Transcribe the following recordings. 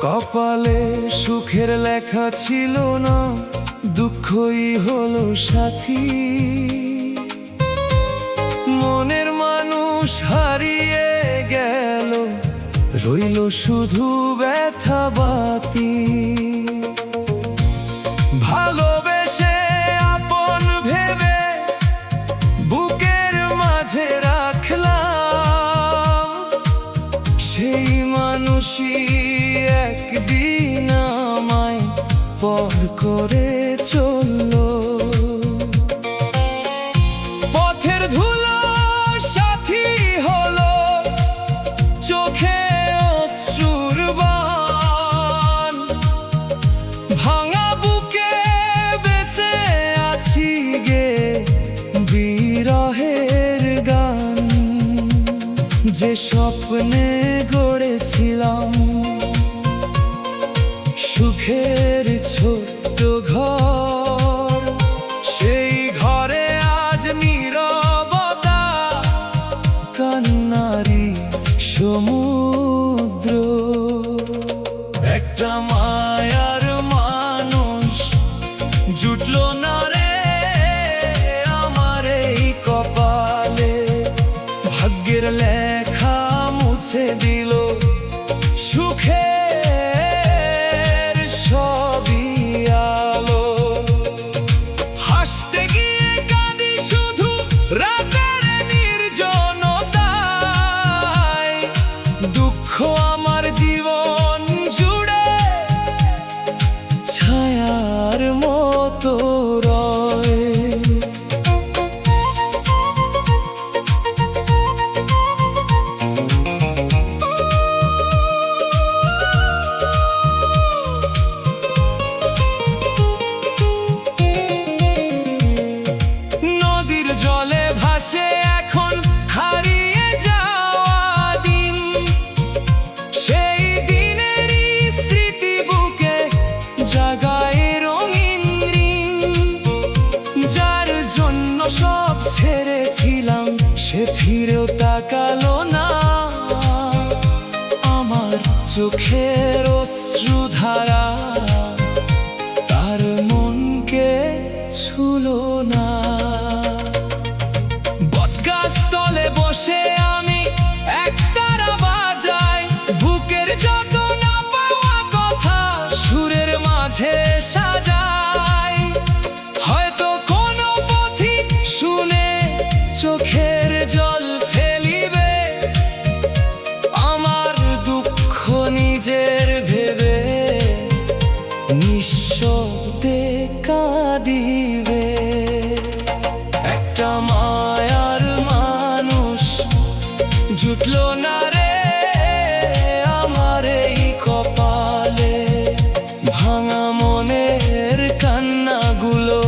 কপালে সুখের লেখা ছিল না, দুঃখই হলো সাথী। মনের মানুষ হারিয়ে গেল, রইল শুধু ব্যথা বাতি। ভালোবেসে আপন ভেবে বুকের মাঝে রাখলাম, সেই মানুষই একদিন আমায় পর করে চললো। পথের ধুলো সাথী হলো, চোখে অশ্রুর বান। ভাঙা বুকে বেঁচে আছি গে বিরহের গান। যে স্বপ্নে গড়েছিলাম সুখের ছোট্ট ঘর, সেই ঘরে আজ নীরবতা, কান্নারি সমুদ্র। একটা মায়ার মানুষ জুটলো না রে আমার এই কপালে। ভাগ্যের লেখা মুছে দিল সুখের সবই আলো। হাসতে গিয়ে কাঁদি শুধু রাতের নির্জনতায়, দুঃখ আমার জীবন জুড়ে ছায়ার মতো রয়। জলে ভাসে এখন হারিয়ে যাওয়া দিন, সেই দিনেরই স্মৃতি বুকে জাগায় রঙিন ঋণ। যার জন্য সব ছেড়েছিলাম সে ফিরেও তাকালো না, আমার চোখের অশ্রুধারা তার মনকে ছুলো না। বটগাছতলে বসে আমি একতারা বাজাই, বুকের যত না পাওয়া কথা সুরের মাঝে সাজাই। হয়তো কোনো পথিক শুনে চোখের জল ফেলিবে, আমার দুঃখ নিজের ভেবে নিঃশব্দে কাঁদিবে। একটা মায়ার মানুষ জুটলো না রে আমার এই কপালে। ভাঙা মনের কান্নাগুলো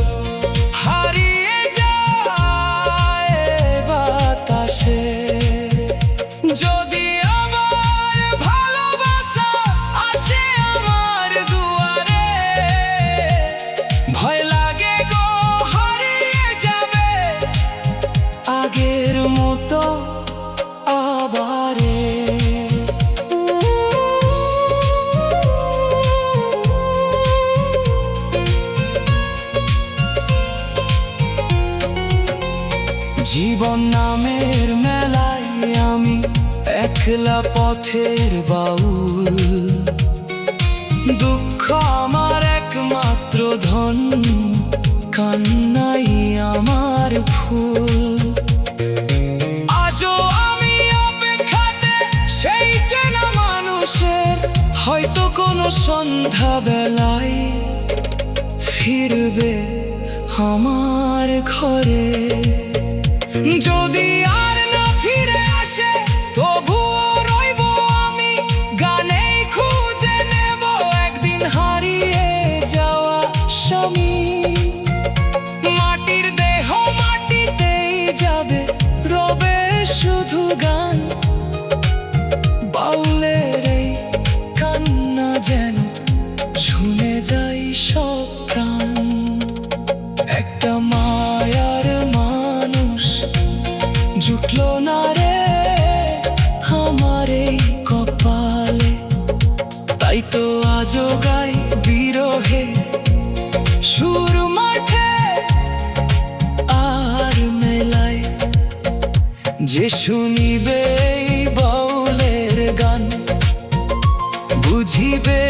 হারিয়ে যায় বাতাসে। যদি আমার ভালোবাসা আসে আমার দুয়ারে, ভয় লাগে গো হারিয়ে যাবে আগের মতো আবারে। জীবন নামের মেলায় আমি একলা পথের বাউল, দুঃখ আমার একমাত্র ধন, কান্নাই আমার ফুল। আজও আমি অপেক্ষাতে সেই চেনা মানুষের, হয়তো কোনো সন্ধ্যা বেলায় ফিরবে আমার ঘরে। যদি আর না ফিরে আসে তবুও রইব আমি গানেই খুঁজে নেব একদিন হারিয়ে যাওয়া স্বামী। মাটির দেহ মাটিতেই যাবে, রবে শুধু গান। বাউলের এই কান্না যেন শুনে যাই সব প্রাণ। একটা মায়ার মানুষ আজও গাই বিরহে সুর মাঠে আর মেলায়। যে শুনিবে এই বাউলের গান বুঝিবে